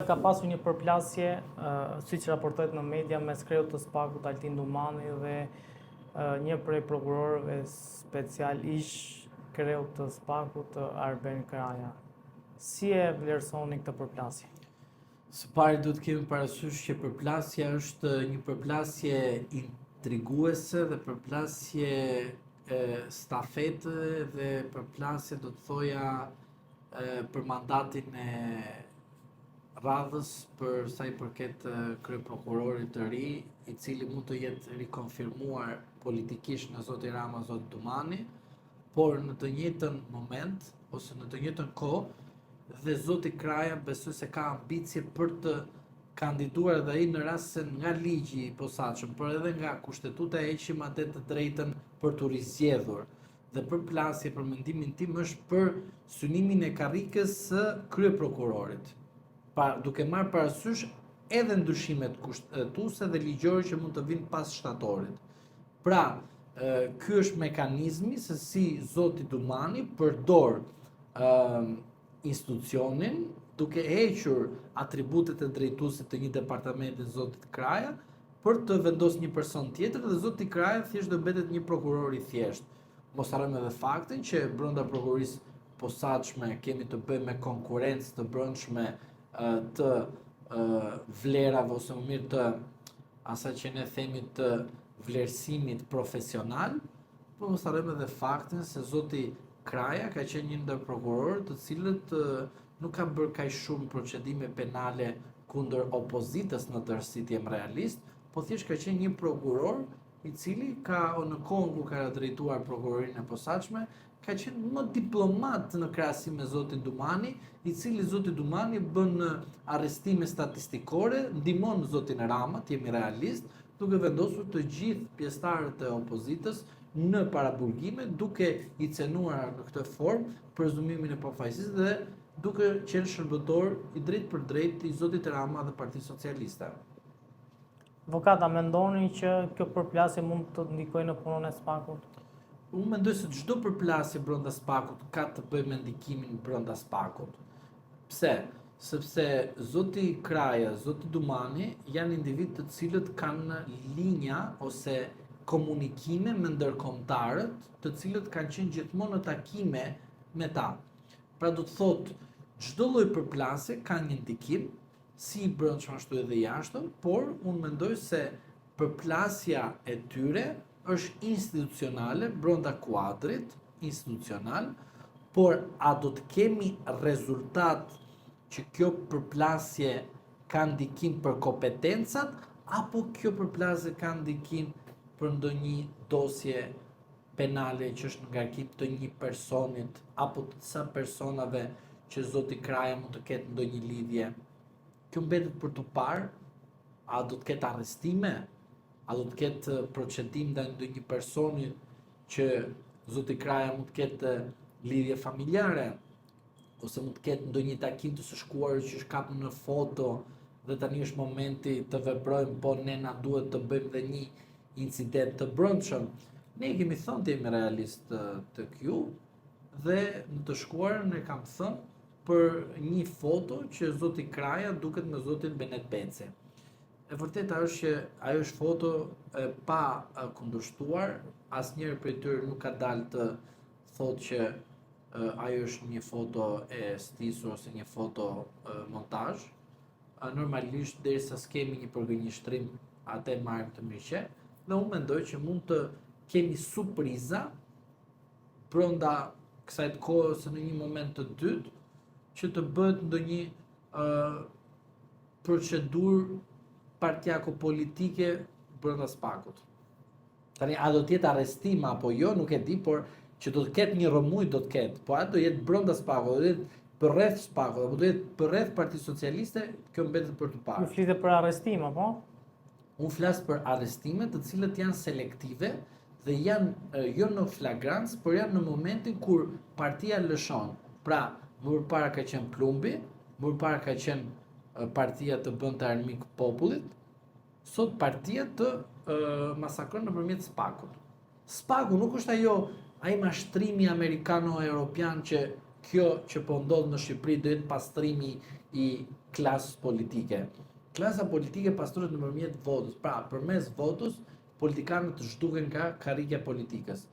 ka pasur një përplasje, siç raportohet në media, mes kreut të Spakut Altin Dumani dhe një prej prokurorëve special ish kreut të Spakut Arben Kraja. Si e vlerësoni këtë përplasje? Së pari duhet kemi parasysh që përplasja është një përplasje intriguese dhe përplasje stafete dhe përplasje do të thoja për mandatin e radhës për sa i përket kryeprokurorit të ri, i cili mund të jetë rikonfirmuar politikisht në zoti Rama, zoti Dumani, por në të njëjtën moment ose në të njëjtën kohë dhe zoti Kraja besoj se ka ambicie për të kandiduar dhe ai në rast se nga ligji i posaçëm, por edhe nga kushtetuta e heqim atë të drejtën për të rizgjedhur. Dhe përplasje për mendimin tim është për synimin e karrikës së kryeprokurorit. Duke marrë parasysh edhe ndryshimet kushtetuese dhe ligjore që mund të vinë pas shtatorit. Pra, ky është mekanizmi se si zoti Dumani përdor institucionin duke hequr atributet e drejtuesit të një departamenti zotit Kraja për të vendosur një person tjetër dhe zoti Kraja thjesht do mbetet një prokuror i thjesht. Mos harrojmë edhe faktin që brenda prokurorisë posaçme kemi të bëjmë me konkurrencë të brendshme të vlerave ose më mirë të asaj që ne themi të vlerësimit profesional, por mos harrojmë edhe faktin se zoti Kraja ka qenë një ndër prokurorët të cilët nuk kanë bërë kaq shumë procedime penale kundër opozitës në tërësi të jem realist, po thjesht ka qenë një prokuror i cili ka në kohën ku ka drejtuar prokurorinë e posaçme, ka qenë më diplomat në krahasim me zotin Dumani, i cili zoti Dumani bën arrestime statistikore, ndihmon zotin Rama, të jemi realist, duke vendosur të gjithë pjesëtarët e opozitës në paraburgime, duke i cenuar në këtë formë prezumimin e pafajësisë dhe duke qenë shërbëtor i drejt për drejt i zotit Rama dhe Partisë Socialiste. Avokata, mendoni që kjo përplasje mund të ndikojë në punën e Spakut? Unë mendoj se çdo përplasje brenda Spakut ka të bëjë me ndikimin brenda Spakut. Pse? Sepse zoti Kraja, zoti Dumani janë individ të cilët kanë linja ose komunikime me ndërkombëtarët, të cilët kanë qenë gjithmonë në takime me ta. Pra do të thotë, çdo lloj përplasje ka një ndikim, si i brendshëm ashtu edhe i jashtëm, por unë mendoj se përplasja e tyre është institucionale brenda kuadrit institucional, por a do të kemi rezultat që kjo përplasje ka ndikim për kompetencat, apo kjo përplasje ka ndikim për ndonjë dosje penale që është në ngarkim të një personit, apo të disa personave që zoti Kraja mund të ketë ndonjë lidhje. Kjo mbetet për të parë, a do të ketë arrestime, a do të ketë procedim ndaj ndonjë personi që zoti Kraja mund të ketë lidhje familjare, ose mund të ketë ndonjë takim të së shkuar që është kapur në foto dhe tani është momenti të veprojmë, po ne na duhet të bëjmë dhe një incident të brendshëm. Ne kemi thënë të jemi realist të kjo dhe në të shkuarën ne kam thënë për një foto që zoti Kraja duket me zotin Benet Beci. E vërteta është që ajo është foto pa kundërshtuar, asnjëri prej tyre nuk ka dalë të thotë që ajo është një foto e stisur ose një foto montazh. Normalisht derisa s'kemi një përgënjeshtrim, atë marrim të mirë. Dhe unë mendoj që mund të kemi surpriza brenda kësaj kohë ose në një moment të dytë që të bëhet ndonjë procedurë partijako-politike brenda Spakut. Tani, a do të jetë arrestim apo jo, nuk e di, por që do të ketë një rrëmuj do të ketë, po atë do jetë brenda Spakut, do jetë përreth Spakut, apo do jetë përreth Partisë Socialiste, kjo mbetet për të parë. Ju flitet për arrestim apo? Unë flas për arrestime të cilët janë selektive dhe janë jo në flagrancë, por janë në momentin kur partia lëshon. Pra, më përpara ka qenë Plumbi, më përpara ka qenë partia të bënte armik popullit, sot partia të masakron nëpërmjet Spakut. Spaku nuk është ai mashtrimi amerikano-europian që kjo që po ndodh në Shqipëri do jetë pastrimi i klasës politike. Klasa politike pastrohet nëpërmjet votës. Pra, përmes votës, politikanët zhduken nga karrika e politikës.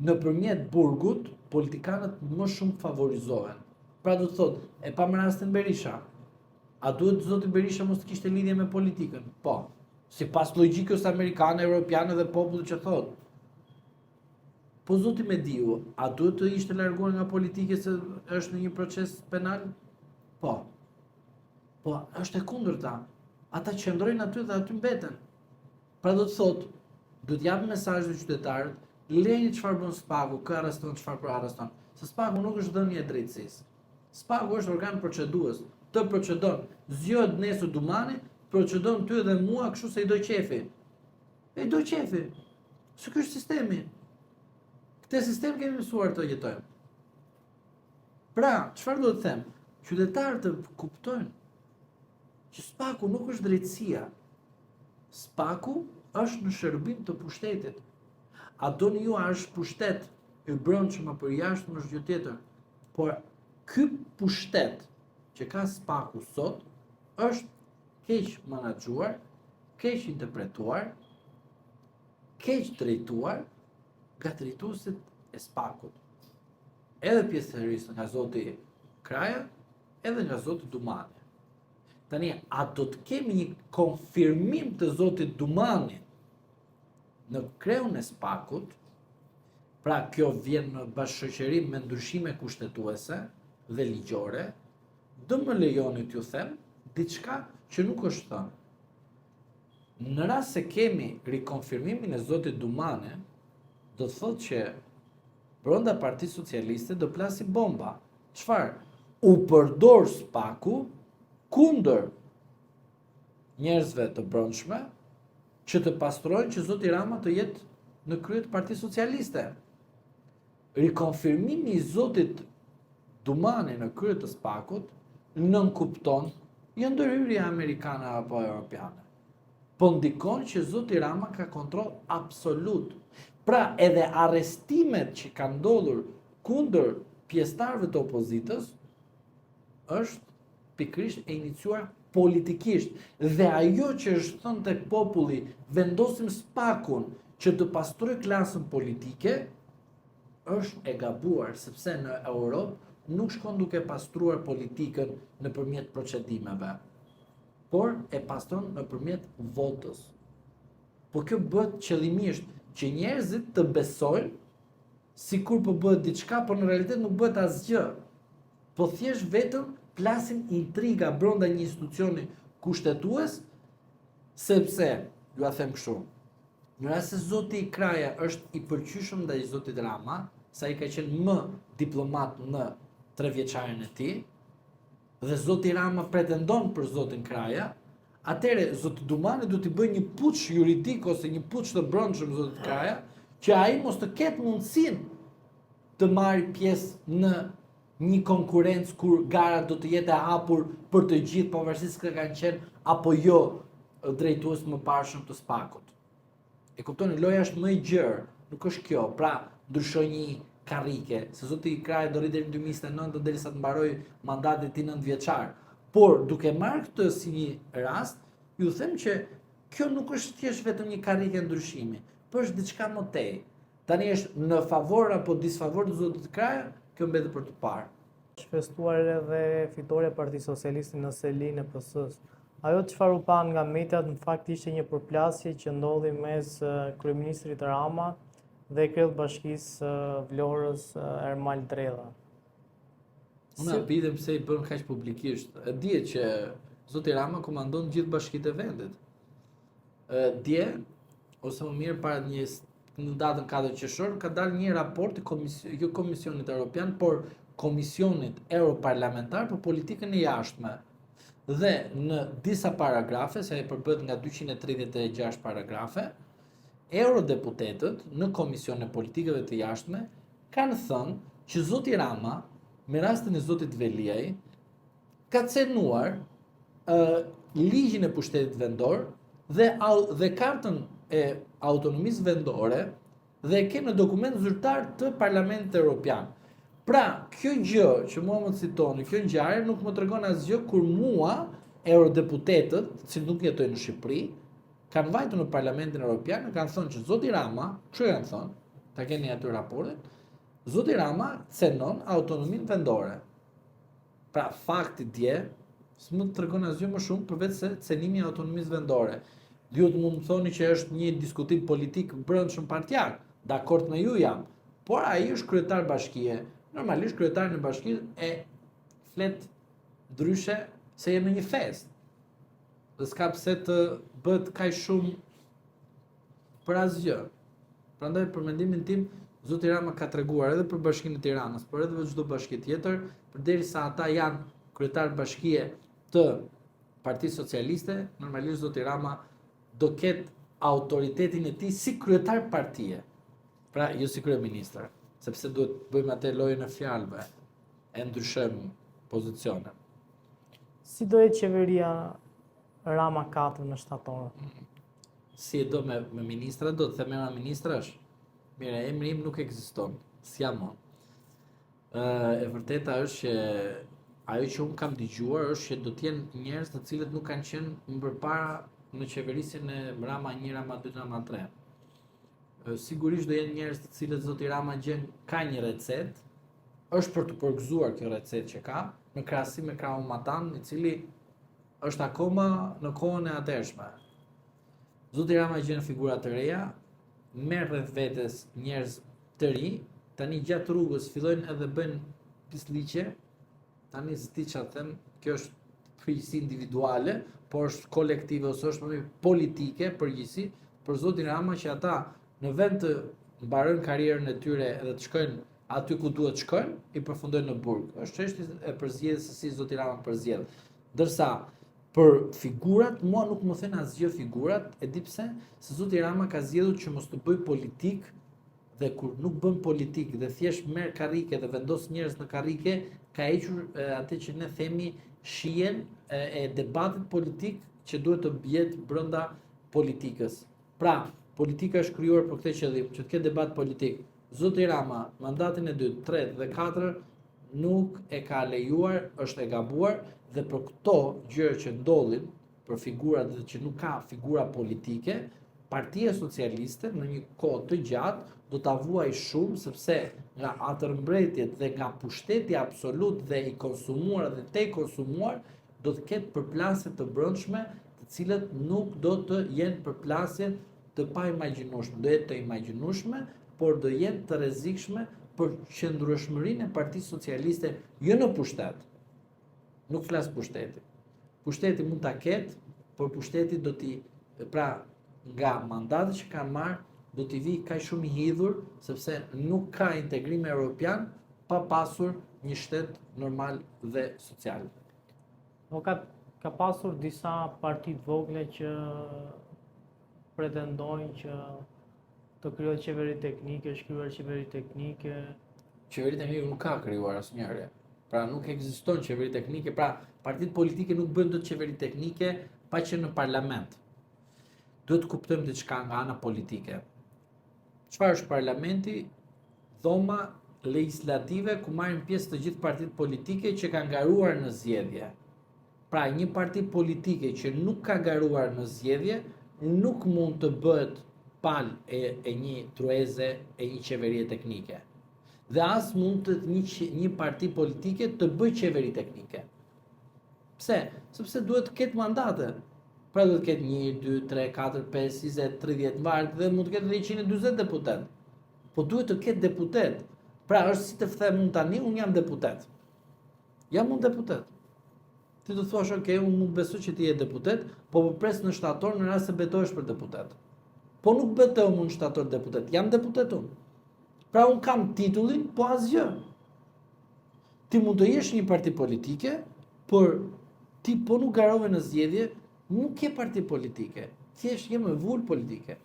Nëpërmjet burgut, politikanët më shumë favorizohen. Pra do të thotë, e pam rastin Berisha. A duhet zoti Berisha mos të kishte lidhje me politikën? Po. Sipas logjikës amerikane, europiane dhe popullit që thotë. Po zoti Mediu, a duhet të ishte larguar nga politika se është në një proces penal? Po. Po, është e kundërta. Ata qëndrojnë aty dhe aty mbeten. Pra do të thotë, duhet japë mesazh të qytetarët, lejni çfarë bën Spaku, kë arreston, çfarë po arreston. Se Spaku nuk është dhënie e drejtësisë. Spaku është organ procedues, të procedon. Zgjohet nesër Dumani, procedon ty dhe mua kështu se i do qefi. E i do qefi. Se ky është sistemi. Këtë sistem kemi mësuar të jetojmë. Pra, çfarë do të them? Qytetarët të kuptojnë që Spaku nuk është drejtësia. Spaku është në shërbim të pushtetit. A doni ju a është pushtet i brendshëm apo i jashtëm është gjë tjetër. Por ky pushtet që ka Spaku sot është keq menaxhuar, keq interpretuar, keq drejtuar nga drejtuesit e Spakut. Edhe pjesërisht nga zoti Kraja, edhe nga zoti Dumani. Tani, a do të kemi një konfirmim të zotit Dumani në kreun e Spakut? Pra, kjo vjen në bashkëshoqërim me ndryshime kushtetuese dhe ligjore, do më lejoni t'ju them diçka që nuk është thënë. Në rast se kemi rikonfirmimin e zotit Dumani, do të thotë që brenda Partisë Socialiste do plasi bomba. Çfarë? U përdor Spaku kundër njerëzve të brendshme që të pastrojnë që zoti Rama të jetë në krye të Partisë Socialiste. Rikonfirmimi i zotit Dumani në krye të Spakut nënkupton jo ndërhyrje amerikane apo europiane, po ndikon që zoti Rama ka kontroll absolut. Pra, edhe arrestimet që kanë ndodhur kundër pjesëtarëve të opozitës është pikërisht e iniciuar politikisht. Dhe ajo që është thënë tek populli, vendosim Spakun që të pastrojë klasën politike, është e gabuar, sepse në Europë nuk shkon duke pastruar politikën nëpërmjet procedimeve, por e pastron nëpërmjet votës. Po kjo bëhet qëllimisht që njerëzit të besojnë sikur po bëhet diçka, por në realitet nuk bëhet asgjë. Po thjesht vetëm plasin intriga brenda një institucioni kushtetues, sepse, ju a them kështu, në rast se zoti Kraja është i pëlqyeshëm ndaj zotit Rama, sa i ka qenë më diplomat në 3 vjeçarin e tij, dhe zoti Rama pretendon për zotin Kraja, atëre zoti Dumani do t'i bëjë një puç juridik ose një puç të brendshëm zotit Kraja, që ai mos të ketë mundësinë të marrë pjesë në një konkurrencë kur gara do të jetë e hapur për të gjithë, pavarësisht se kanë qenë apo jo drejtues më parshëm të Spakut. E kuptoni, loja është më e gjerë, nuk është kjo. Pra, ndryshoi një karrike, se zoti Kraja do rri deri në 2029 derisa të mbarojë mandatin e tij 9 vjeçar. Por duke marrë këtë si një rast, ju them që kjo nuk është thjesht vetëm një karrike ndryshimi, por është diçka më tej. Tani është në favor apo disfavor të zotit Kraja, kjo mbetet për të parë. Është festuar edhe fitoria e Partisë Socialiste në selinë e PS-s. Ajo çfarë u pa nga mediat në fakt ishte një përplasje që ndodhi mes kryeministrit Rama dhe kryeut bashkisë Vlorës Ermal Dredha. Unë pidem pse i bën kaq publikisht. E dihet që zoti Rama komandon gjithë bashkitë e vendit. Dje, ose më mirë para në datën 4 qershor, ka dalë një raport i jo Komisionit Evropian, por Komisionit Europarlamentar për politikën e jashtme. Dhe në disa paragrafe, se ai përbëhet nga 236 paragrafe, eurodeputetët në Komision e Politikave të Jashtme kanë thënë që zoti Rama, me rastin e zotit Veliaj, ka cenuar ligjin e pushtetit vendor dhe kartën e autonomisë vendore dhe ke në dokument zyrtar të Parlamentit Evropian. Pra, kjo gjë që mua më citoni, kjo ngjarje nuk më tregon asgjë kur mua eurodeputetët, të cilët nuk jetojnë në Shqipëri, kanë vajtur në Parlamentin Evropian dhe kanë thënë që zoti Rama, çu kanë thënë, ta keni aty raportin, zoti Rama cenon autonominë vendore. Pra fakti dje s'më tregon asgjë më shumë përveç se cenimi i autonomisë vendore. Ju mund të thoni që është një diskutim politik brendshëm partjar, dakord me ju jam, por ai është kryetar bashkie. Normalisht kryetari në bashki e flet ndryshe se jemi në një fest. Dhe s'ka pse të bëhet kaq shumë për asgjë. Prandaj për mendimin tim, zoti Rama ka treguar edhe për Bashkinë e Tiranës, por edhe për çdo bashki tjetër, përderisa ata janë kryetar bashkie të Partisë Socialiste, normalisht zoti Rama do ketë autoritetin e tij si kryetar partie. Pra, jo si kryeministër, sepse duhet bëjmë atë lojën e fjalëve, e ndryshojmë pozicionin. Si do jetë qeveria Rama 4 në shtator? Si e do me ministra, do të themera ministrash? Mire, emri im nuk ekziston, s'jam unë. E vërteta është që ajo që unë kam dëgjuar është që do të jenë njerëz të cilët nuk kanë qenë më përpara në qeverisin e Rama 1, Rama 2, Rama 3. Sigurisht do jenë njerëz të cilët zoti Rama gjen ka një recet, është për të përgëzuar kjo recet që ka, në krahasim me Krahun Matan, i cili është akoma në kohën e atërshme. Zoti Rama gjen figura të reja, merr rreth vetes njerëz të ri, tani gjatë rrugës fillojnë edhe bën pisliqe, tani s'di çfarë them, kjo është përgjegjësi individuale, por është kolektive ose është më politike përgjegjësi për zotin Rama që ata në vend të mbarojnë karrierën e tyre edhe të shkojnë aty ku duhet të shkojnë, i përfundojnë në burg. Është çështje e përzgjedhjes se si zoti Rama përzgjedh. Ndërsa për figurat, mua nuk më thënë asgjë figurat, e di pse, se zoti Rama ka zgjedhur që mos të bëj politik dhe kur nuk bën politik dhe thjesht merr karrike dhe vendos njerëz në karrike, ka hequr atë që ne themi shijen e debatit politik që duhet të bjetë brenda politikës. Pra, politika është krijuar për këtë qëllim, që të ketë debat politik. Zoti Rama, mandatin e 2, 3 dhe 4 nuk e ka lejuar, është e gabuar dhe për këto gjëra që ndodhin, për figurat dhe që nuk ka figura politike, Partia Socialiste në një kohë të gjatë do ta vuaj shumë sepse nga atërmbretjet dhe nga pushteti absolut dhe i konsumuar dhe te konsumuar do të ketë përplasje të brendshme, të cilat nuk do të jenë përplasje të paimagjinueshme, do jetë të imagjinueshme, por do jenë të rrezikshme për qëndrueshmërinë e Partisë Socialiste jo në pushtet. Nuk flas pushteti. Pushteti mund ta ketë, por pushteti do t'i nga mandatet që kanë marrë do t'i vi kaq shumë i hidhur sepse nuk ka integrim evropian pa pasur një shtet normal dhe social. Ka pasur disa parti të vogla që pretendojnë që të krijohet qeveri teknike, shkruar qeveri teknike. Qeveri teknike nuk ka krijuar asnjëri. Pra nuk ekziston qeveri teknike, pra partitë politike nuk bëjnë dot qeveri teknike pa qenë në parlament. Duhet të kuptojmë diçka nga ana politike. Çfarë është parlamenti? Dhoma legislative ku marrin pjesë të gjithë partitë politike që kanë garuar në zgjedhje. Pra një parti politike që nuk ka garuar në zgjedhje nuk mund të bëhet palë e një trueze e një qeverie teknike. Dhe as mund të një parti politike të bëjë qeveri teknike. Pse? Sepse duhet të ketë mandate. Pra do të ketë 1, 2, 3, 4, 5, 20, 30 varg dhe mund të ketë 120 deputet. Po duhet të ketë deputet. Pra është si të them unë tani, unë jam deputet. Jam unë deputet. Ti do të thuash, ok, unë mund besoj që ti je deputet, po pres në shtator në rast se betohesh për deputet. Po nuk betohem unë shtator deputet, jam deputet unë. Pra unë kam titullin, po asgjë. Ti mund të jesh një parti politike, por ti po nuk garove në zgjedhje, nuk je parti politike, thjesht je me vull politike.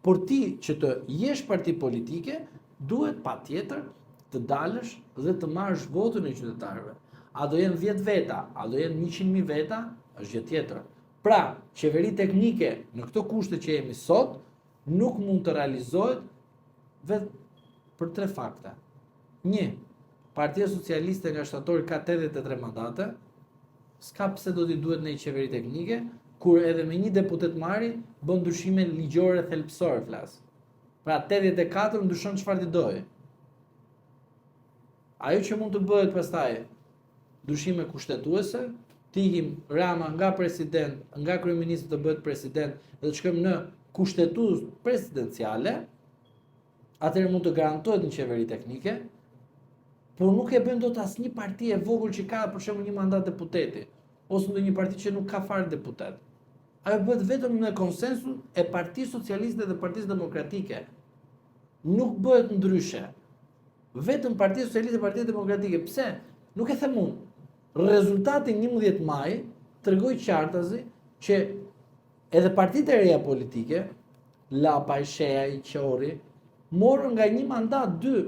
Por ti që të jesh parti politike, duhet patjetër të dalësh dhe të marrësh votën e qytetarëve. A do jenë 10 veta, a do jenë 100.000 veta, është gjë tjetër. Pra, qeveri teknike në këto kushte që jemi sot, nuk mund të realizohet vetëm për 3 fakte. 1. Partia Socialiste nga shtatori ka 83 mandate, s'ka pse do t'i duhet një qeveri teknike, kur edhe me një deputet marri, bën ndryshime ligjore thelbësore flas. Pra 84 ndryshon çfarë ti doj. Ajo që mund të bëhet pastaj, ndryshime kushtetuese, të ikim Rama nga president, nga kryeminist të bëhet president dhe të shkojmë në kushtetues presidenciale, atëherë mund të garantohet një qeveri teknike, por nuk e bën dot asnjë parti e vogël që ka për shembull një mandat deputeti, ose ndonjë parti që nuk ka fare deputet. Ajo bëhet vetëm në konsensus e Partisë Socialiste dhe Partisë Demokratike. Nuk bëhet ndryshe. Vetëm Partia Socialiste dhe Partia Demokratike. Pse? Nuk e them unë. Rezultati 11 maj tregoi qartazi që edhe partitë e reja politike, Lapa, Sheja, Qori, morën nga një mandat 2.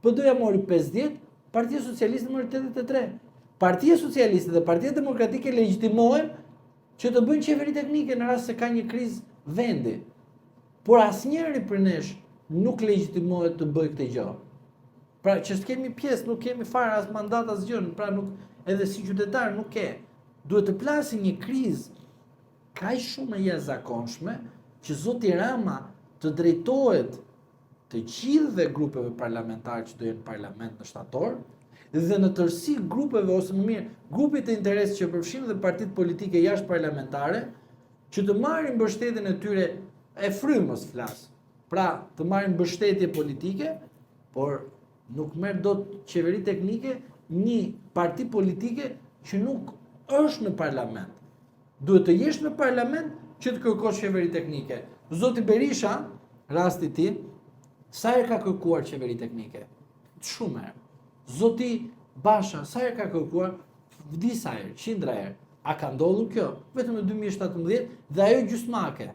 PD-ja mori 50, Partia Socialiste mori 83. Partia Socialiste dhe Partia Demokratike legjitimohen që të bëjnë qeveri teknike në rast se ka një krizë vendi. Por asnjëri për nesh nuk legjitimohet të bëjë këtë gjë. Pra që s'kemi pjesë, nuk kemi fare as mandat as gjë, pra nuk edhe si qytetar nuk ke. Duhet të plasë një krizë kaq shumë e jashtëzakonshme që zoti Rama të drejtohet të gjithëve grupeve parlamentare që do jenë në parlament në shtator, dhe në tërësi grupeve, ose më mirë, grupit të interes që përfshin dhe partitë politike jashtë parlamentare, që të marrin mbështetjen e tyre e frymës flas. Pra, të marrin mbështetje politike, por nuk merr dot qeveri teknike një parti politike që nuk është në parlament. Duhet të jesh në parlament që të kërkosh qeveri teknike. Zoti Berisha, rasti i tij, sa herë ka kërkuar qeveri teknike? Shumë herë. Zoti Basha, sa herë ka kërkuar? Disa herë, 100 herë. A ka ndodhur kjo? Vetëm në 2017 dhe ajo gjysmake.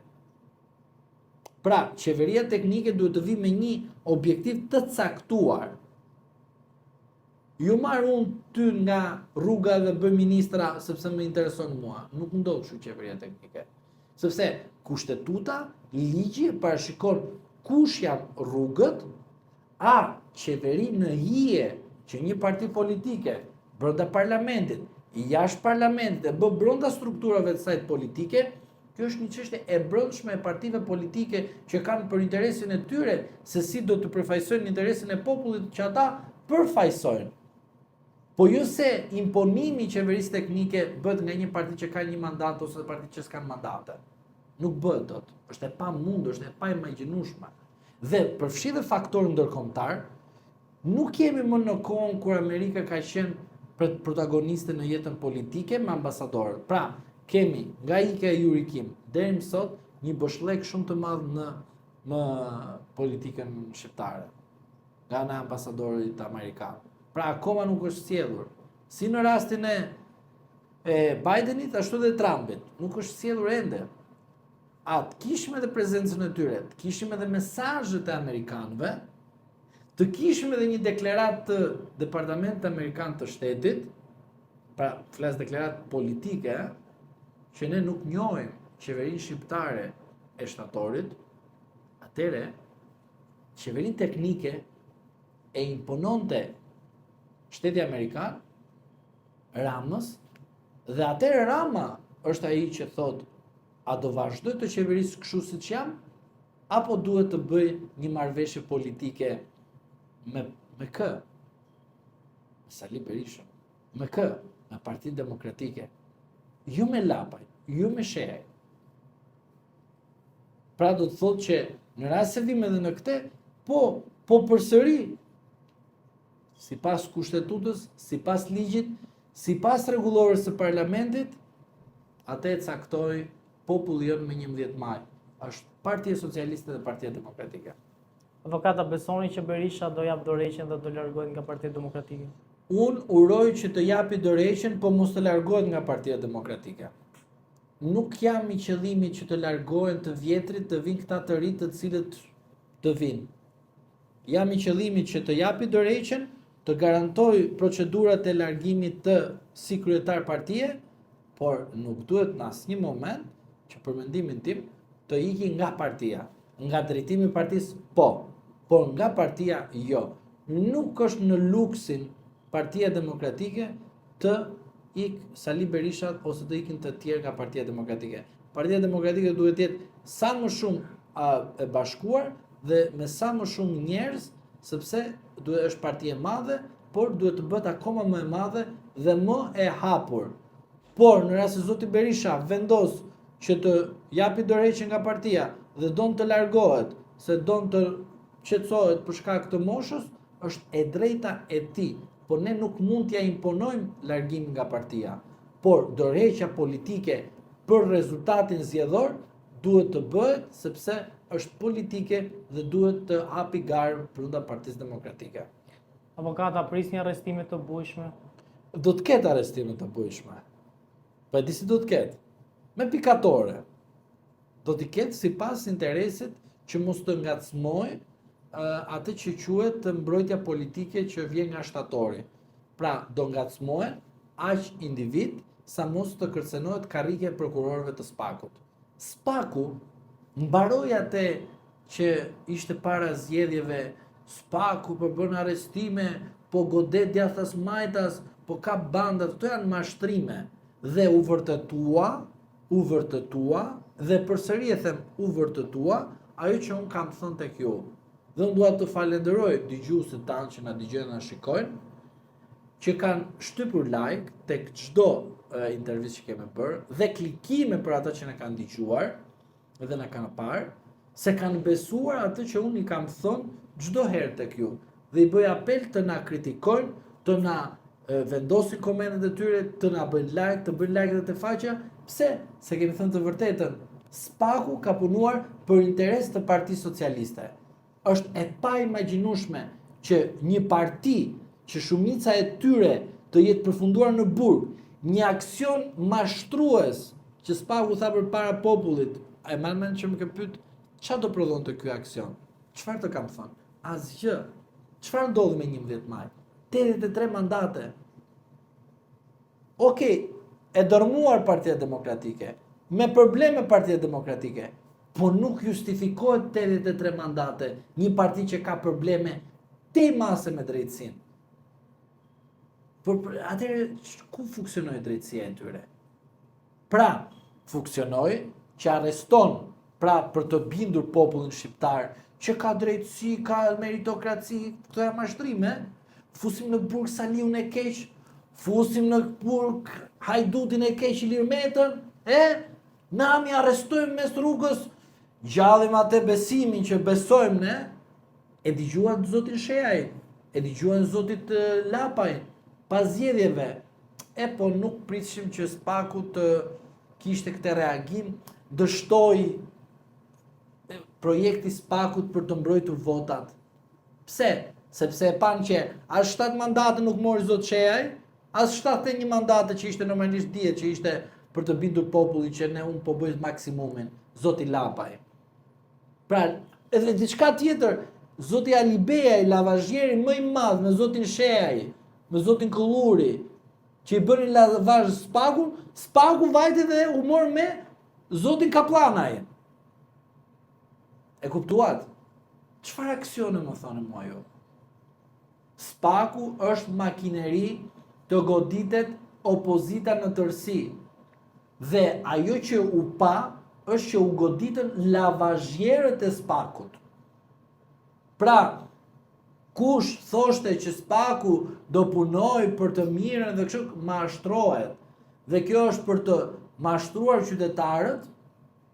Pra, qeveria teknike duhet të vi me një objektiv të caktuar. Ju marr unë ty nga rruga dhe bëj ministra sepse më intereson mua. Nuk ndodh kështu qeveria teknike. Sepse kushtetuta, ligji parashikon kush janë rrugët, a qeveri në hije që një parti politike brenda parlamentit, jashtë parlamentit e bë brenda strukturave të saj politike, kjo është një çështje e brendshme e partive politike që kanë për interesin e tyre se si do të përfaqësojnë interesin e popullit që ata përfaqësojnë. Po jo se imponimi i qeverisë teknike bëhet nga një parti që ka një mandat ose parti që s'kan mandate. Nuk bëhet dot. Është e pamundur, është e paimagjinueshme. Dhe përfshi dhe faktorë ndërkombëtar, nuk jemi më në kohën kur Amerika ka qenë protagoniste në jetën politike me ambasadorët. Pra, kemi nga ika e Yuri Kim deri më sot një boshllëk shumë të madh në politikën shqiptare nga ana e ambasadorit amerikan. Pra, akoma nuk është sjellur. Si në rastin e Bidenit, ashtu dhe Trumpit, nuk është sjellur ende. Të kishim edhe prezencën e tyre, të kishim edhe mesazhet e amerikanëve, të kishim edhe një deklaratë të Departamentit Amerikan të Shtetit, pra flas deklaratë politike, që ne nuk njohim qeverinë shqiptare e shtatorit, atëre qeverinë teknike e impononte Shteti Amerikan Ramës, dhe atëre Rama është ai që thotë a do vazhdoj të qeverisë kështu siç jam, apo duhet të bëj një marrëveshje politike me kë? Sali Berisha. Me kë? Me Partinë Demokratike. Jo me Lapaj, jo me Shehaj. Pra do të thotë që në rast se vim edhe në këtë, po përsëri, sipas kushtetutës, sipas ligjit, sipas rregullores së parlamentit, atë e caktoi populli jon me 11 maj. Është Partia Socialiste dhe Partia Demokratike. Avokata, besoni që Berisha do jap dorëheqjen dhe do largohet nga Partia Demokratike? Unë uroj që të japi dorëheqjen, po mos të largohet nga Partia Demokratike. Nuk jam i qëllimit që të largohen të vjetrit, të vinë këta të ri të cilët të vinë. Jam i qëllimit që të japi dorëheqjen, të garantoj procedurat e largimit të si kryetar partie, por nuk duhet në asnjë moment që për mendimin tim të iki nga partia. Nga drejtimi i partisë, por nga partia jo. Nuk është në luksin Partia Demokratike të ik Sali Berisha ose do ikin të tjerë nga Partia Demokratike. Partia Demokratike duhet të jetë sa më shumë e bashkuar dhe me sa më shumë njerëz, sepse është parti e madhe, por duhet të bëhet akoma më e madhe dhe më e hapur. Por në rast se zoti Berisha vendos që të japi dorëheqje nga partia dhe don të largohet, se don të qetësohet për shkak të moshës, është e drejta e tij, por ne nuk mund t'ja imponojmë largimin nga partia. Por dorëheqja politike për rezultatin zgjedhor duhet të bëhet sepse është politike dhe duhet të hapi garë brenda Partisë Demokratike. Avokata prisni arrestime të bujshme. Do të ketë arrestime të bujshme. Po e di si do të ketë. Me pikatore. Do t'i ketë sipas interesit që mos të ngacmoj atë që quhet mbrojtja politike që vjen nga shtatori. Pra, do ngacmohen aq individ sa mos të kërcenohet karrige e prokurorëve të Spakut. Spaku mbaroi atë që ishte para zgjedhjeve, Spaku po bën arrestime, po godet djathtas majtas, po ka banda, këto janë mashtrime dhe u vërtetua dhe përsëri e them u vërtetua ajo që un kam thënë tek ju. Dhe unë dua të falenderoj dëgjuesit tanë që na dëgjojnë dhe na shikojnë, që kanë shtypur like tek çdo intervistë që kemi bërë dhe klikime për ata që na kanë dëgjuar dhe na kanë parë, se kanë besuar atë që unë i kam thënë çdo herë tek ju. Dhe i bëj apel të na kritikojnë, të na vendosin komentet e tyre, të na bëjnë like, të bëjnë like dhe të faqja. Pse? Se kemi thënë të vërtetën. Spaku ka punuar për interes të Partisë Socialiste. Është e pa imagjinueshme që një parti që shumica e tyre të jetë përfunduar në burg, një aksion mashtrues që Spaku tha përpara popullit. A e marr mend që më ke pyet çfarë do prodhonte ky aksion? Çfarë të kam thënë? Asgjë. Çfarë ndodhi me 11 maj? 83 mandate. Okej, e dërmuar Partia Demokratike, me probleme Partia Demokratike, po nuk justifikohet 83 mandate një parti që ka probleme te mase me drejtësinë. Por atëherë ku funksionoi drejtësia e tyre? Pra, funksionoi që arreston, pra për të bindur popullin shqiptar që ka drejtësi, ka meritokraci, këto janë mashtrime, fusim në burg Saliun e keq, fusim në burg Hajdutin e keq Ilir Metën, nami arrestojmë mes rrugës, gjallim atë besimin që besojmë ne, e dëgjuan zotin Shehaj, e dëgjuan zotit Lapaj, pas zgjedhjeve, po nuk pritshim që Spaku të kishte këtë reagim, dështoi projekti Spakut për të mbrojtur votat. Pse? Sepse e pan që as 7 mandate nuk mori zot Shehaj, as 71 mandate që ishte normalisht dihet që ishte për të bindur popullin që unë po bëj maksimumin, zoti Lapaj. Pra, edhe diçka tjetër, zoti Alibej, lavazhieri më i madh me zotin Shehaj, me zotin Kulluri, që i bënin lavazh Spakun, Spaku vajte dhe u mor me zotin Kaplanaj. E kuptuat? Çfarë aksione më thonë mua jo? Spaku është makineri të goditet opozita në tërësi. Dhe ajo që u pa është që u goditën lavazhierët e Spakut. Pra, kush thoshte që Spaku do punoj për të mirën dhe kështu mashtrohet. Dhe kjo është për të mashtruar qytetarët,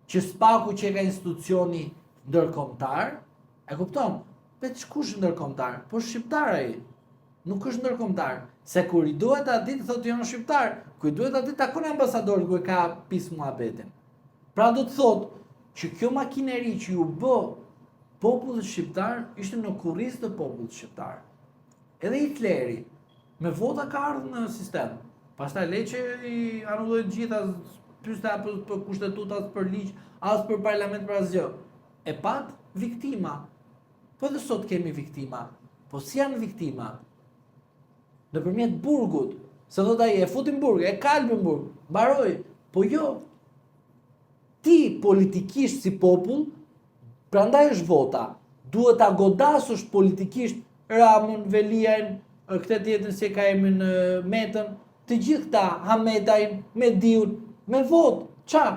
që Spaku që ka institucioni ndërkombëtar, e kupton? Kush ndërkombëtar? Po shqiptar ai. Nuk është ndërkombëtar. Se kur i duhet aty thotë jo shqiptar, kur i duhet aty takon ambasadorin ku e ka pis muhabetin. Pra do të thotë që kjo makineri që ju bë popullit shqiptar ishte në kurriz të popullit shqiptar. Edhe Hitleri me vota ka ardhur në sistem. Pastaj le që i anullojnë gjitha, pyeste për kushtetut, as për ligj, as për parlament, për asgjë. E pat viktima. Po dhe sot kemi viktima. Po si janë viktima? Nëpërmjet burgut. Se thot ai, e futin burg, e kalbin burg, mbaroi. Po jo. Ti politikisht si popull, prandaj është vota. Duhet ta godasësh politikisht Ramën, Veliajn, këtë tjetrin si ka emrin Metën, të gjithë këta, Hametajn, Mediun, me votë, qa?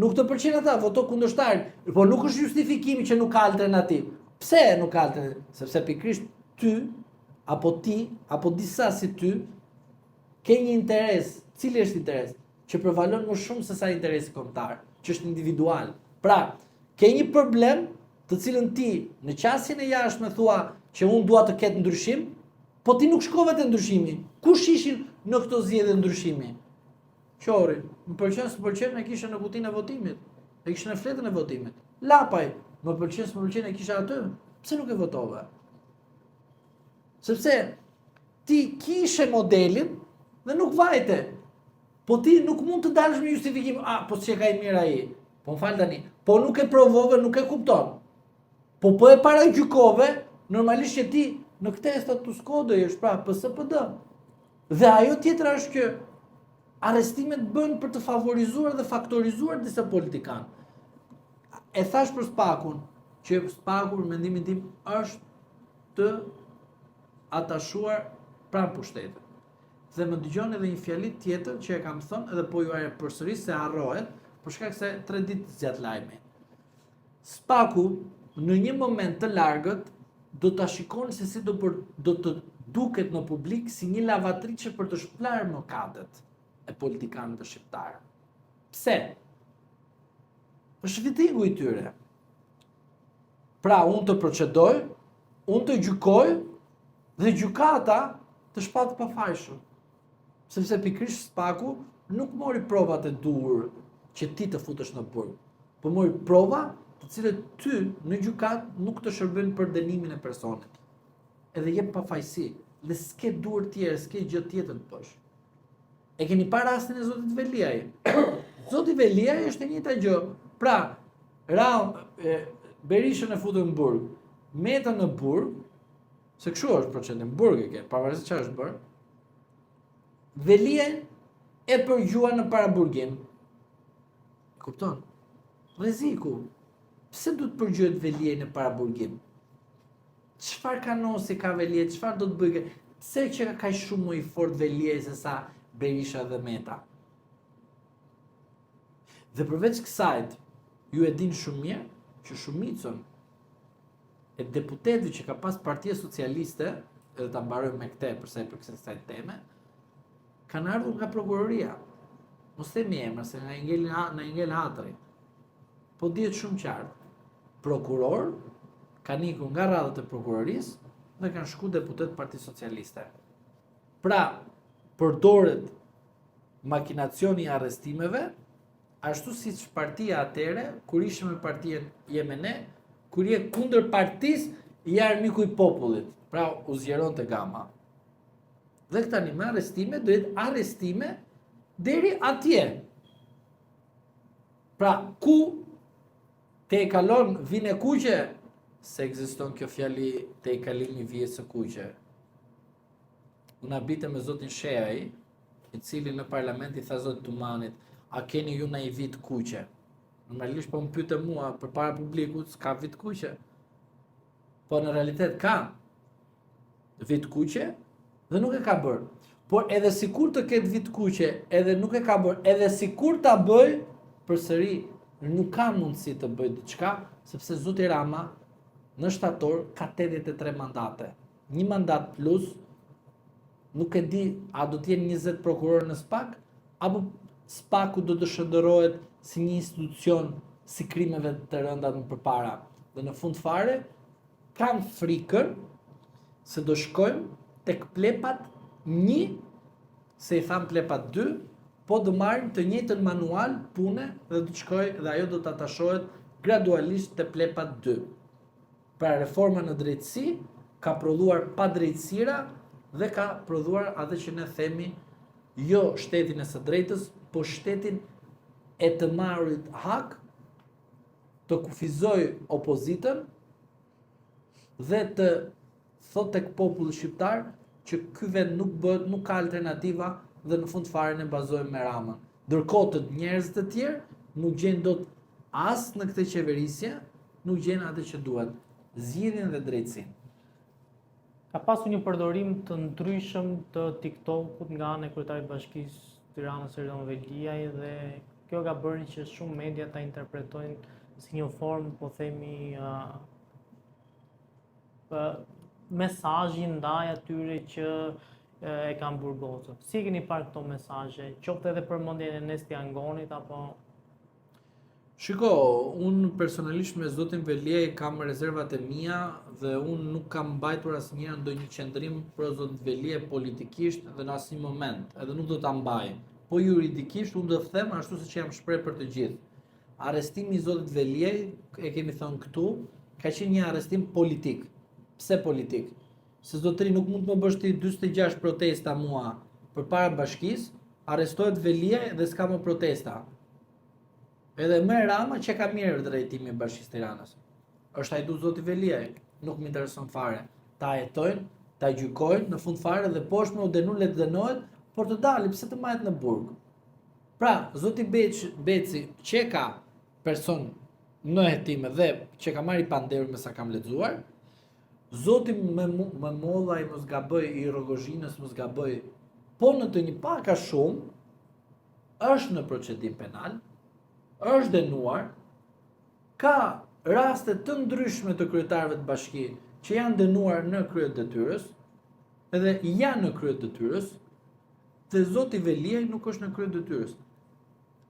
Nuk të pëlqen ata, voto kundërshtar, po nuk është justifikimi që nuk ka alternativë. Pse nuk ka alternativë? Sepse pikërisht ty, apo ti, apo disa si ty, ke një interes, cili është interes? Që prevalon më shumë se sa interesi kombëtar, që është individual. Pra, ke një problem të cilën ti në qasjen e jashtme thua që unë dua të ketë ndryshim, po ti nuk shkove te ndryshimi. Kush ishin në këto zgjedhje ndryshimi? Qori, më pëlqen s'më pëlqen e kisha në kutinë e votimit, e kisha në fletën e votimit. Lapaj, më pëlqen s'më pëlqen e kisha aty. Pse nuk e votove? Sepse ti kishe modelin dhe nuk vajte. Po ti nuk mund të dalësh me justifikim, po çe ka i mirë ai. Po më fal tani, po nuk e provove, nuk e kupton. Po e paragjykove, normalisht që ti në këtë status quo do jesh pra PSD. Dhe ajo tjetra është që arrestimet bën për të favorizuar dhe faktorizuar disa politikanë. E thash për Spakun, që Spaku për mendimin tim është të atashuar pranë pushtetit. Dhe më dëgjon edhe një fjali tjetër që e kam thënë edhe po ju përsëris se harrohet, për shkak se 3 ditë zgjat lajmi. Spaku në një moment të largët do ta shikoni se si do të duket në publik si një lavatriçe për të shplarë mëkatet e politikanëve shqiptarë. Pse? Është vitingu i tyre. Pra, unë të procedoj, unë të gjykoj dhe gjykata të shpatë pafajshëm. Sepse pikërisht Spaku nuk mori provat e duhur që ti të futesh në burg, po mori prova të cilët ty në gjykat nuk të shërbejnë për dënimin e personit. Edhe jep pafajësi, dhe s'ke duhur tjerë, s'ke gjë tjetër të bësh. E keni parë rastin e Zotit Veliaj. Zoti Veliaj është e njëjta gjë. Pra, Berishën e futën në burg, Metën në burg, se kështu është procedi në burg e ke, pavarësisht çfarë është bërë. Veliaj e përgjua në paraburgim. Kupton? Rreziku. Pse duhet përgjuhet Veliaj në paraburgim? Çfarë kanosi ka Veliaj? Çfarë do të bëjë? Pse që ka kaq shumë më i fort Veliaj se sa Berisha dhe Meta? Dhe përveç kësajt, ju e din shumë mirë që shumicën e deputetëve që ka pas Partia Socialiste, edhe ta mbaroj me këtë përsa i përket kësaj teme, kanë ardhur nga prokuroria. Mos themi emra se na ngel hatri. Po dihet shumë qartë. Prokuror kanë ikur nga radhët e prokurorisë dhe kanë shku deputet Partisë Socialiste. Pra, përdoret makinacioni i arrestimeve, ashtu siç partia atëre, kur ishim me partinë jemi ne, kur je kundër partisë, je armiku i popullit. Pra, u zgjeronte gama. Dhe këta një me arrestime, do jetë arrestime deri atje. Pra, ku te e kalon vine kuqe, se ekziston kjo fjali te i kalimi vije së kuqe. Unë abite me zotin Sheaj, i cili në parlament i tha zotit Tumanit, a keni ju na i vit kuqe? Normalisht po më pyete mua, për para publikut, s'ka vit kuqe. Po në realitet ka vit kuqe dhe nuk e ka bërë. Por edhe sikur të ketë vit kuqe, edhe nuk e ka bërë, edhe sikur ta bëj, përsëri nuk ka mundësi të bëj diçka, sepse zoti Rama në shtator ka 83 mandate. Një mandat plus, nuk e di a do të jenë 20 prokurorë në SPAK, apo SPAK-u do të shëndërohet si një institucion si krimeve të rënda më përpara. Dhe në fund fare, kam frikën se do shkojmë tek plepat 1, se i tham plepat 2, po do marrim të njëjtën manual pune dhe do të shkojë dhe ajo do të atashohet gradualisht te plepat 2. Pra reforma në drejtësi ka prodhuar padrejtësira dhe ka prodhuar atë që ne themi jo shtetin e së drejtës, po shtetin e të marrit hak, të kufizoj opozitën dhe të thot tek populli shqiptar që ky vend nuk ka alternativa dhe në fund fare ne bazojmë me Ramën. Ndërkohë të njerëzit e tjerë nuk gjejnë dot as në këtë qeverisje, nuk gjejnë atë që duhet, zgjidhjen dhe drejtësinë. Ka pasur një përdorim të ndryshëm të TikTokut nga ana e kryetarit të Bashkisë Tiranës Erion Veliaj dhe kjo ka bërë që shumë media ta interpretojnë si një formë, po themi, mesazhi ndaj atyre që e kanë burgosur. Si keni parë këto mesazhe, qoftë edhe përmendjen e Nesti Angonit apo Shiko, unë personalisht me zotin Veliaj kam rezervat e mia dhe unë nuk kam mbajtur asnjëherë ndonjë qendrim për zotin Veliaj politikisht dhe në asnjë moment, edhe nuk do ta mbaj. Po juridikisht unë do të them ashtu siç jam shpreh për të gjithë. Arrestimi i zotit Veliaj, e kemi thënë këtu, ka qenë një arrestim politik. Pse politik? Se zotëri nuk mund të më bësh ti 46 protesta mua përpara bashkisë, arrestohet Veliaj dhe s'ka më protesta. Edhe me Rama që ka mirë drejtimi i Bashkisë Tiranës. Është hajdu zoti Veliaj, nuk më intereson fare. Ta jetojnë, ta gjykojnë në fund fare dhe poshtë me u denu le të dënohet, por të dali pse të mahet në burg. Pra, zoti Beci që ka person në hetime dhe që ka marrë i panderur me sa kam lexuar, zoti me molla i mos gaboj i Rogozhinës mos gaboj, po në të një pak a shumë është në procedim penal, është dënuar, ka raste të ndryshme të kryetarëve të bashki që janë dënuar në krye të detyrës, edhe janë në krye të detyrës, dhe zoti Veliaj nuk është në krye të detyrës.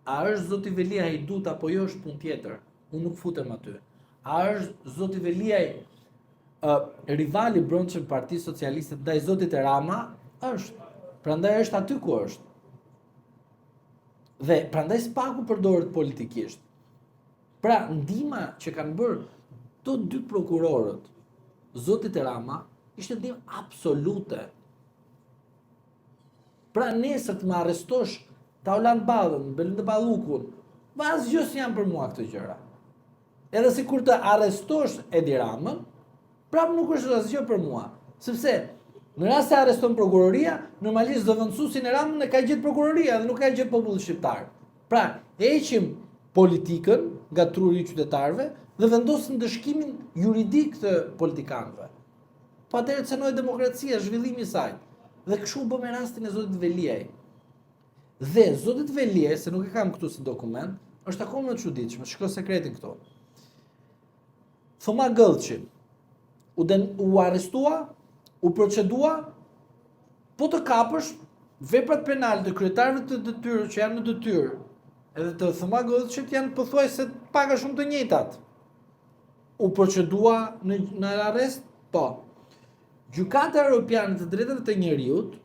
A është zoti Veliaj i dut apo jo është punë tjetër? Unë nuk futem aty. A është zoti Veliaj rivali brendshëm Partisë Socialiste ndaj zotit Rama? Është. Prandaj është aty ku është. Dhe prandaj s'paku përdoret politikisht. Pra, ndihma që kanë bërë të dy prokurorët, zotit Rama, ishte ndihmë absolute. Pra, nesër të më arrestosh Taulan Ballën, Belinda Ballukun, asgjë s'janë për mua këto gjëra. Edhe sikur të arrestosh Edi Ramën, prapë nuk është asgjë për mua, sepse në rast se arreston prokuroria, normalisht zëvendësuesin e Ramën e ka gjetë prokuroria dhe nuk ka gjetë populli shqiptar. Pra, heqim politikën nga truri i qytetarëve dhe vendosim dëshkimin juridik të politikanëve. Po atëherë cënoi demokracia, zhvillimi i saj. Dhe kështu bë me rastin e zotit Veliaj. Dhe zotit Veliaj, se nuk e kam këtu si dokument, është akoma më çuditshme, shiko sekretin këtu. Thoma Gëllçi u arrestua, u procedua, po të kapësh veprat penale të kryetarëve të detyrë që janë në detyrë, edhe të Thoma Gëllçit janë pothuajse pak a shumë të njëjtat. U procedua në arrest? Po. Gjykata Europiane të Drejtave të Njerëzit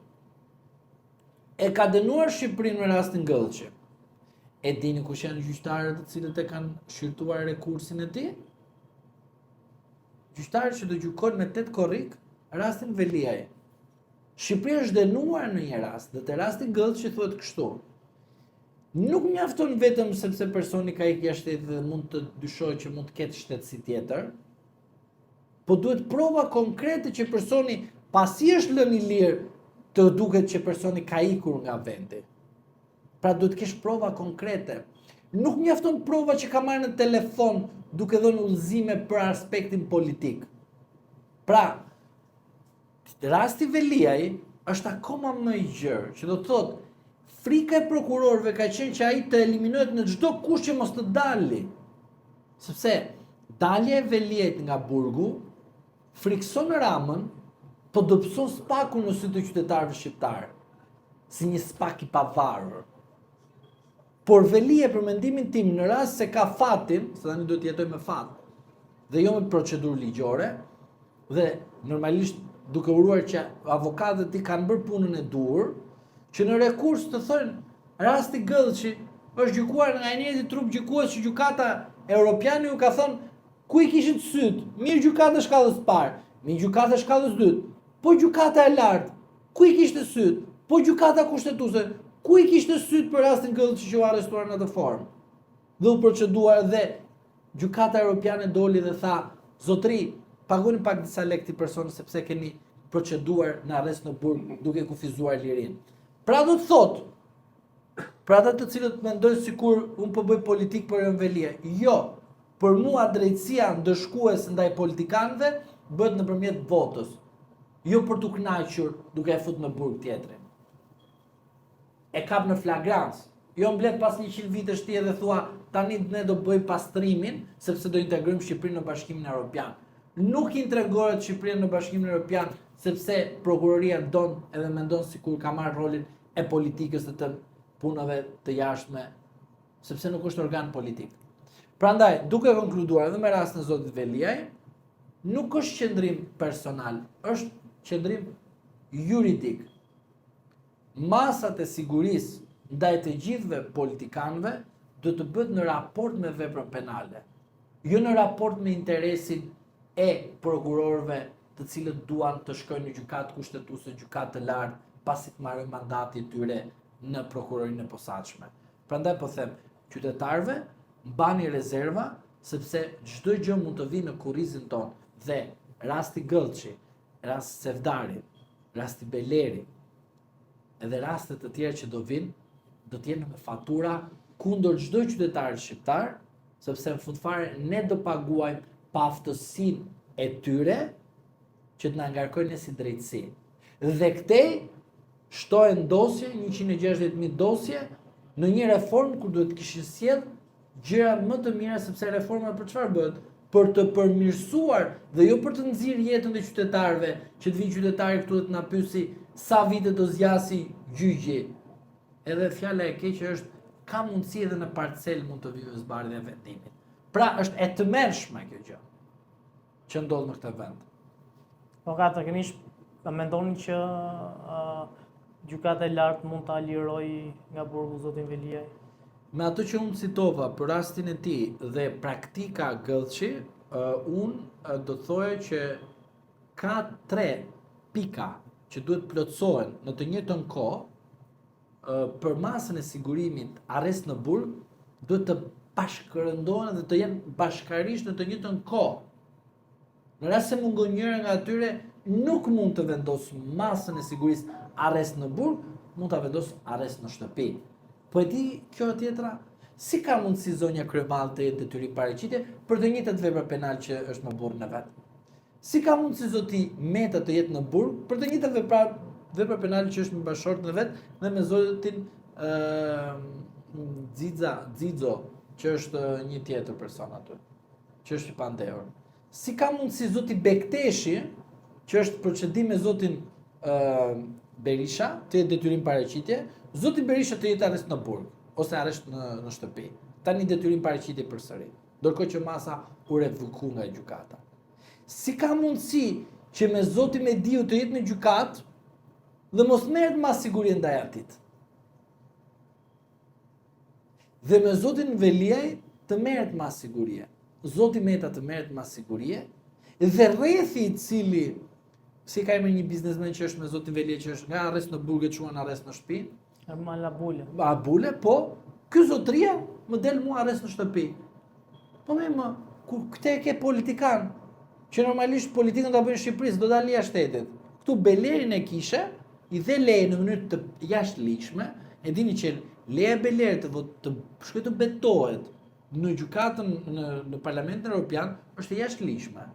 e ka dënuar Shqipërinë në rastin Gëllçi. E dini kush janë gjyqtarët të cilët e kanë shqyrtuar rekursin e tij? Gjyqtarët që do gjykojnë me 8 korrik rastin Veliaj. Shqipëria është dënuar në një rast, dhe te rasti Gëllçi thuhet kështu. Nuk mjafton vetëm sepse personi ka ikë jashtë shtetit dhe mund të dyshohet që mund të ketë shtetësi tjetër, po duhet prova konkrete që personi pasi është lënë i lirë të duket që personi ka ikur nga vendi. Pra duhet kesh prova konkrete. Nuk mjafton prova që ka marrë në telefon duke dhënë udhëzime për aspektin politik. Pra, rasti Veliaj është akoma më i gjerë, që do të thotë frika e prokurorëve ka qenë që ai të eliminohet në çdo kushte që mos të dali. Sepse dalja e Veliajt nga burgu frikson Ramën, po dobëson spakun në sy të qytetarëve shqiptar, si një spak i pavarur. Por Veliaj, për mendimin tim, në rast se ka fatin, se tani duhet të jetoj me fat, dhe jo me procedurë ligjore, dhe normalisht duke uruar që avokatët i kanë bërë punën e duhur, që në rekurs të thonë rasti Gëllçi është gjykuar nga njëjti trup gjykues që gjykata Europiane ju ka thënë ku i kishit syt, mirë gjykata shkallës parë, mirë gjykata shkallës dytë, po gjykata e lartë, ku i kishte syt, po gjykata kushtetuese, ku i kishte syt për rastin Gëllçi që u arrestuar në atë formë. Dhe u proceduar dhe gjykata Europiane doli dhe tha, zotëri, pagoni pak disa lekë personë sepse keni proceduar në arrest në burg duke kufizuar lirinë. Pra do të thotë, pra ata të cilët mendojnë sikur unë po bëj politik për Erion Veliaj. Jo, për mua drejtësia ndëshkuese ndaj politikanëve bëhet nëpërmjet votës. jo për t'u kënaqur duke e fut në burg tjetrin. E kap në flagrancë. Jo mbledh pas 100 vitesh ti dhe thua tani ne do bëj pastrimin sepse do integrojmë Shqipërinë në Bashkimin Evropian. Nuk integrohet Shqipëria në Bashkimin Evropian sepse prokuroria don edhe mendon sikur ka marrë rolin e politikës dhe të punëve të jashtme, sepse nuk është organ politik. Prandaj, duke konkluduar edhe me rastin e zotit Veliaj, nuk është qëndrim personal, është qëndrim juridik. Masat e sigurisë ndaj të gjithëve politikanëve do të bëhet në raport me veprën penale, jo në raport me interesin e prokurorëve, të cilët duan të shkojnë në gjykatë kushtetuese, gjykatë të lartë, pasi të marrë mandati i tyre në prokurorinë e posaçme. Prandaj po them, qytetarëve, mbani rezerva, sepse çdo gjë mund të vinë në kurrizin tonë dhe rasti Gëllçi, rasti Sevdari, rasti Beleri, edhe rastet të tjera që do vinë, do të jenë me fatura kundër çdo qytetarit shqiptar, sepse në fund fare ne do paguajmë pa aftësinë e tyre që të na ngarkojnë ne si drejtësi. Dhe këtej shtohen dosje, 160.000 dosje, në një reformë ku duhet kishin sjell gjëra më të mira, sepse reforma për çfarë bëhet? Për të përmirësuar dhe jo për të nxirr jetën e qytetarëve, që të vinë qytetari këtu dhe të na pyesi sa vite do zgjasi gjyqi. Edhe fjala e keqe është ka mundësi edhe në parcel mund të vijë zbardhja e vendimit. Pra është e tmerrshme kjo gjë që ndodh në këtë vend. Po kategorish mendoni që gjykata e lartë mund ta liroj nga burgu zotin Veliaj? Me ato që unë citova për rastin e tij dhe praktika Gëllçi, unë do të thoja që ka 3 pika që duhet plotësohen në të njëjtën kohë. Për masën e sigurimit arrest në burg duhet të bashkërëndohen dhe të jenë bashkarisht në të njëjtën kohë. Në rast se mungon njëra nga atyre, nuk mund të vendos masën e sigurisë arrest në burg, mund ta vendos arrest në shtëpi. Po e di kjo tjetra, si ka mundësi zonja Kryemalë të jetë detyrim paraqitje për të njëjtat vepra penale që është në burgun e vet? Si ka mundësi zoti Meta të jetë në burg për të njëjtat vepra penale që është me bashkëshortën e vet dhe me zotin Xizo, që është një tjetër person aty, që është i pandehur. Si ka mundësi zoti Bekteshi, që është procedim me zotin Berisha, të jetë detyrim paraqitje, zoti Berisha të jetë arrest në burg ose arrest në shtëpi. Tani detyrim paraqitje përsëri, ndërkohë që masa u revoku nga gjykata. Si ka mundësi që me zotin Mediu të jetë në gjykatë dhe mos merret mas siguri ndaj atit? Dhe me zotin Veliaj të merret mas sigurie. Zoti Meta të merret mas sigurie dhe rrethi i cili si ka emrin një biznesmen që është me zotin Veliaj që është nga arrest në burg e çuan arrest në shtëpi. Ermal Abule. Abule, po, ky zotria më del mua arrest në shtëpi. Po më kur këtë e ke politikan, që normalisht politikën ta bëjnë në Shqipëri, do dalë jashtë shtetit. Ktu Belerin e kishe, i dhe leje në mënyrë të jashtëligjshme, e dini që leja e Belerit të shkojë të betohet në gjykatën në Parlamentin Evropian është e jashtëligjshme.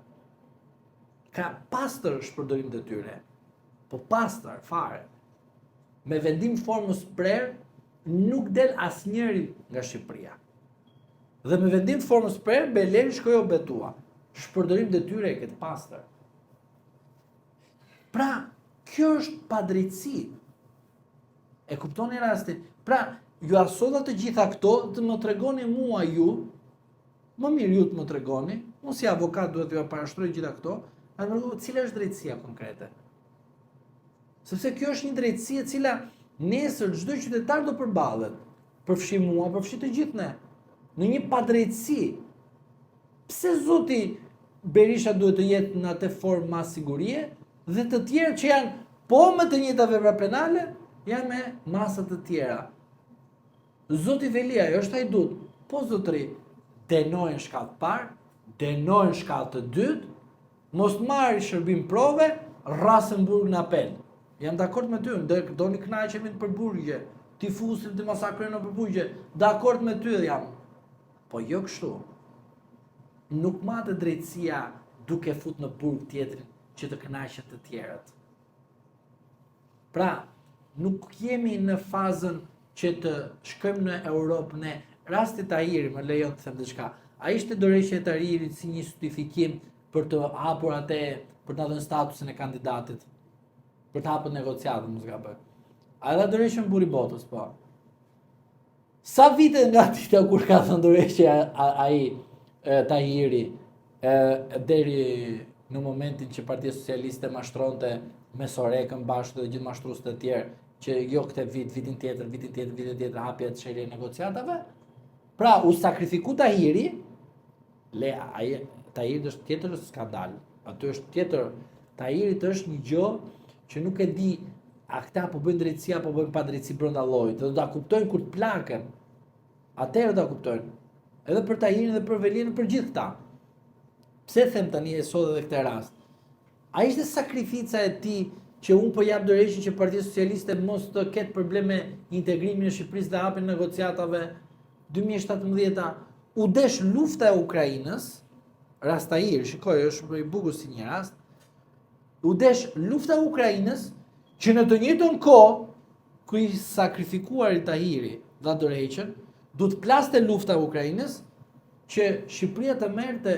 Ka pastër shpërdorim të tyre, po pastër fare. Me vendim formës prerë nuk del asnjëri nga Shqipëria. Dhe me vendim formës prerë Beleri shkoi u betua. Shpërdorim të tyre e këtë pastër. Pra, kjo është padrejtësi. E kuptoni rastin? Pra, ju asodha të gjitha këto të më tregoni mua ju, më mirë ju të më tregoni, unë si avokat duhet t'ju parashtroj gjitha këto, a më rrugë cila është drejtësia konkrete. Sepse kjo është një drejtësi e cila nesër çdo qytetar do përballet, përfshi mua, përfshi të gjithë ne, në një padrejtësi. Pse zoti Berisha duhet të jetë në atë formë mas sigurie dhe të tjerë që janë po me të njëjta vepra penale janë me masa të tjera. Zoti Veliaj është hajdut, po zotëri, denojnë shkallë të parë, denojnë shkallë të dytë, mos marri shërbim prove, rrasën burg në apel. Jam dakord me ty, do një kënaqemi për burgje, tifusin të masakrojnë në përburgje, dakord me ty jam. Po jo kështu. Nuk matë drejtësia duke fut në burg tjetrin që të kënaqet të tjerët. Pra, nuk jemi në fazën që të shkojmë në Europë ne. Rasti Tahiri, më lejon të them diçka. Ai ishte dorëheqja e Tahirit si një justifikim për të hapur atë, për të dhënë statusin e kandidatit, për të hapur negociatën, mos gaboj. A dha dorëheqjen buri botës, po. Sa vite nga dita kur ka thënë dorëheqja ai Tahiri, deri në momentin që Partia Socialiste mashtronte me Sorekën bashkë dhe gjithë mashtruesit e tjerë, që jo këtë vit, vitin tjetër, hapja të shëlej negociatave. Pra, u sakrifiku Tahiri, Tahiri është tjetër skandal. Aty është tjetër, Tahirit është një gjë që nuk e di a këta po bëjnë drejtësi apo bëjnë padrejtësi brenda llojit. Do ta kuptojnë kur të plaken. Atëherë do ta kuptojnë. Edhe për Tahirin dhe për Velinën, për gjithë këta. Pse them tani e sot edhe këtë rast? A ishte sakrifica e tij që unë po jap dorëheqje që Partia Socialiste mos të ketë probleme integrimin e Shqipërisë dhe hapjen e negociatave 2017-a, u desh lufta e Ukrainës, rast Tahiri, shikoj, është i bukur si një rast. U desh lufta e Ukrainës që në të njëjtën kohë ku i sakrifikuar i Tahiri dha dorëheqjen, duhet plaste lufta e Ukrainës që Shqipëria të merrte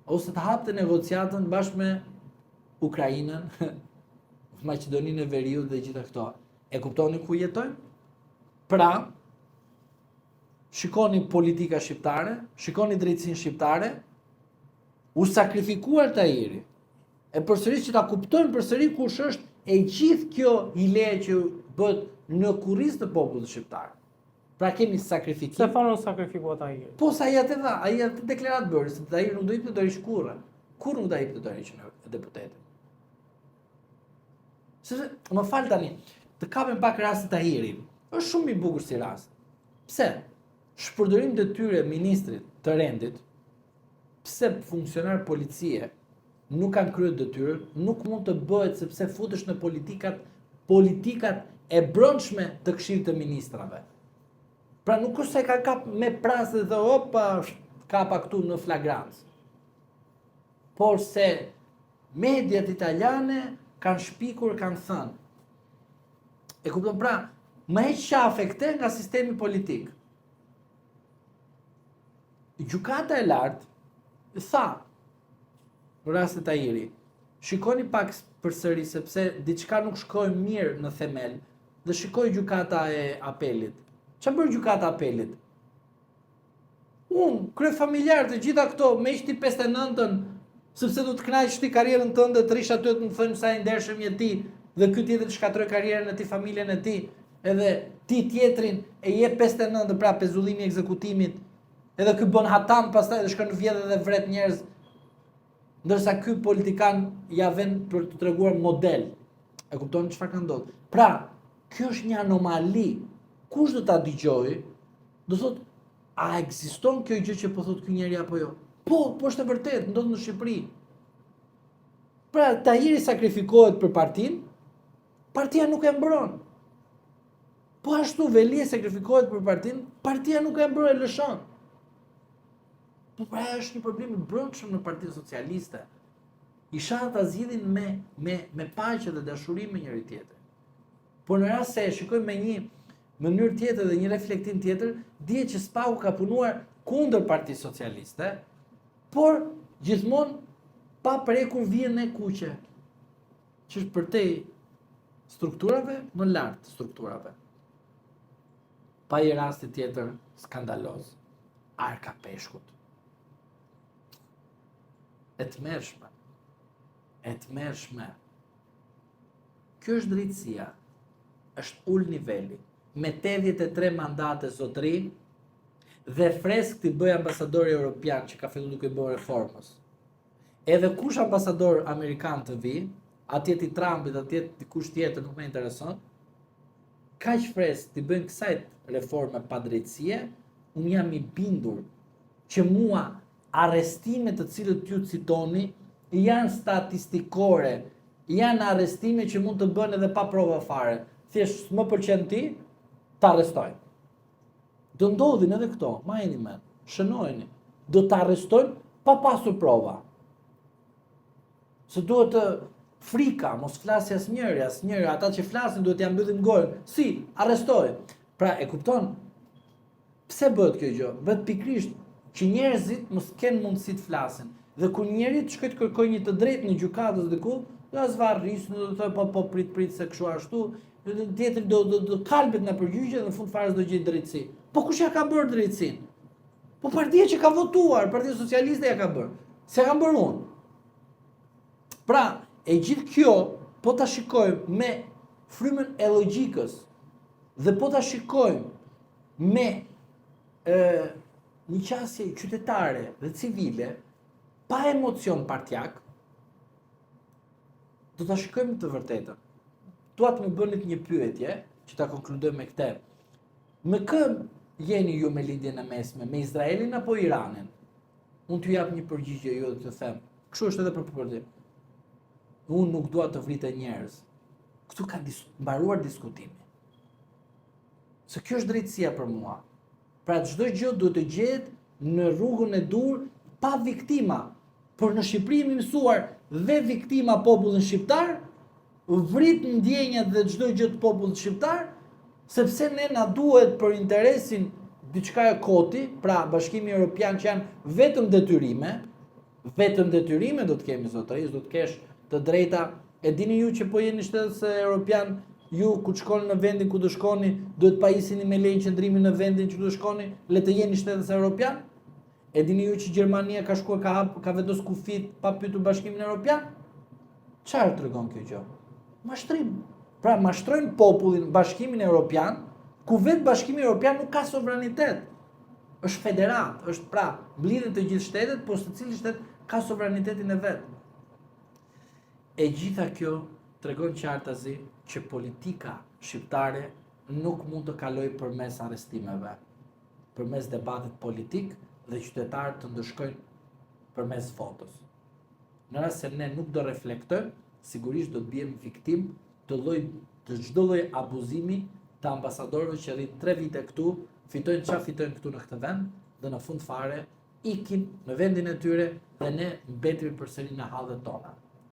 ose të hapte negociatën bashkë me Ukrainën, Maqedoninë e Veriut dhe gjitha këto. E kuptoni ku jetojmë? Pra, shikoni politika shqiptare, shikoni drejtësinë shqiptare, u sakrifikuar Tahiri. E përsëris që ta kuptojmë përsëri kush është e gjithë kjo hile që bëhet në kurriz të popullit shqiptar. Pra kemi sakrifikim. Stefano sakrifikua Tahiri. Po sa ai atë dha, ai atë deklarat bëri se Tahiri nuk do i jepte dorëheqje kurrë. Kur nuk do i jepte dorëheqje e deputetit. Sepse, më fal tani, të kapem pak rastin Tahiri. Është shumë i bukur si rast. Pse? Shpërdorim detyre ministrit të rendit, pse funksionar policie nuk kanë kryer detyrën, nuk mund të bëhet sepse futesh në politikat e brendshme të Këshillit të Ministrave. Pra nuk është se ka kap me prasë dhe opa, kapa këtu në flagrancë. Por se mediat italiane kanë shpikur, kanë thënë. E kupton, pra, më heq qafe këte nga sistemi politik. Gjykata e lartë tha, në rastin e Tahiri, shikoni pak përsëri sepse diçka nuk shkoi mirë në themel, dhe shikoi gjykata e apelit. Çfarë bën gjykata e apelit? Unë, kryefamiljar të gjitha këto, me ishti 59-ën, sepse du të kënaqësh ti karrierën tënde, të rish aty të më thënë sa i ndershëm je ti, dhe ky tjetër të shkatroj karrierën e ti, familjen e ti, edhe ti tjetrin e jep 59, pra pezullimi i ekzekutimit, edhe ky bën hatan pastaj dhe shkon në vjedh dhe vret njerëz, ndërsa ky politikan ja vën për të treguar model. E kuptoni çfarë ka ndodhur? Pra, kjo është një anomali. Kush do ta dëgjojë? Do thotë, a ekziston kjo gjë që po thotë ky njeri apo jo? Po është e vërtetë, ndodh në Shqipëri. Pra, Tahiri sakrifikohet për partinë, partia nuk e mbron. Po ashtu Velia sakrifikohet për partinë, partia nuk e mbron, e lëshon. Po pra është një problem i brendshëm në Partinë Socialiste. I shanë ta zgjidhin me paqe dhe dashuri me njëri tjetër. Por në rast se e shikojmë me një mënyrë tjetër dhe një reflektim tjetër, dihet që SPAK-u ka punuar kundër Partisë Socialiste, por gjithmonë pa prekur vijën e kuqe, që është përtej strukturave më lart strukturave. Pa i rasti tjetër skandaloz, Arka Peshkut. E tmerrshme. Kjo është drejtësia, është ul niveli, me 83 mandate zotëri dhe fresk t'i bëj ambasadori europian që ka filluar duke bërë reformës. Edhe kush ambasador amerikan të vi, atje ti Trumpit, atje ti kush tjetër nuk më intereson, kaq fresk t'i bëjnë kësaj reforme pa drejtësie, unë jam i bindur që mua arrestimet të cilët ju citoni janë statistikore, janë arrestime që mund të bënë edhe pa prova fare. Thjesht më pëlqen ti, ta arrestojnë. Do ndodhin edhe këto, majini men, shënojni. Do të arrestojnë pa pasur prova. Se duhet të frika, mos flasë asnjëri, ata që flasin duhet ja mbyllim gojën. Si, arrestoj. Pra e kupton? Pse bëhet kjo gjë? Bëhet pikrisht që njerëzit mos kenë mundësi të flasin. Dhe kur njeri të shkojë të kërkojë një të drejtë në gjykatës diku, do as varris, do të thotë po prit se kështu ashtu, tjetri do kalbet në përgjigje dhe në fund fare do gjej drejtësi. Po kush ja ka bërë drejtësinë? Po partia që ka votuar, Partia Socialiste ja ka bërë. Se kam bërë unë. Pra, e gjithë kjo, po ta shikojmë me frymën e logjikës dhe po ta shikojmë me një qasje qytetare dhe civile, pa emocion partjak, do ta shikojmë të vërtetën. Dua të më bënit një pyetje, që ta konkludojmë me këtë. Me kë jeni ju me lindjen e mesme, me Izraelin apo Iranin? Unë t'ju jap një përgjigje ju dhe të them. Kështu është edhe për përgjigje. Unë nuk dua të vritë njerëz. Këtu ka mbaruar diskutimi. Se kjo është drejtësia për mua. Pra çdo gjë duhet të gjehet në rrugën e dur pa viktima. Por në Shqipëri jemi mësuar dhe viktima popullin shqiptar, vrit ndjenjat dhe çdo gjë të popullit shqiptar, sepse ne na duhet për interesin diçka e koti, pra Bashkimi Evropian që janë vetëm detyrime do të kemi zotërisht, do të kesh të drejta. E dini ju që po jeni shtetës Evropian, ju ku të shkoni në vendin ku do shkoni, duhet pajisini me lejnë qëndrimin në vendin që do shkoni, le të jeni shtetës Evropian? E dini ju që Gjermania ka shkuar ka vendos kufit pa pyetur Bashkimin Evropian? Çfarë tregon kjo gjë? Mashtrim. Pra mashtrojnë popullin Bashkimin Evropian, ku vetë Bashkimi Evropian nuk ka sovranitet. Është federat, është pra mblidhen të gjithë shtetet, por secili shtet ka sovranitetin e vet. E gjitha kjo tregon qartazi që politika shqiptare nuk mund të kalojë përmes arrestimeve, përmes debatit politik dhe qytetarët të ndëshkojnë përmes votos. Në rast se ne nuk do reflektojmë, sigurisht do të bijmë viktim të çdo lloj abuzimi të ambasadorëve që rrin 3 vite këtu, fitojnë çfarë fitojnë këtu në këtë vend dhe në fund fare ikin në vendin e tyre dhe ne mbetemi përsëri në hallet tona.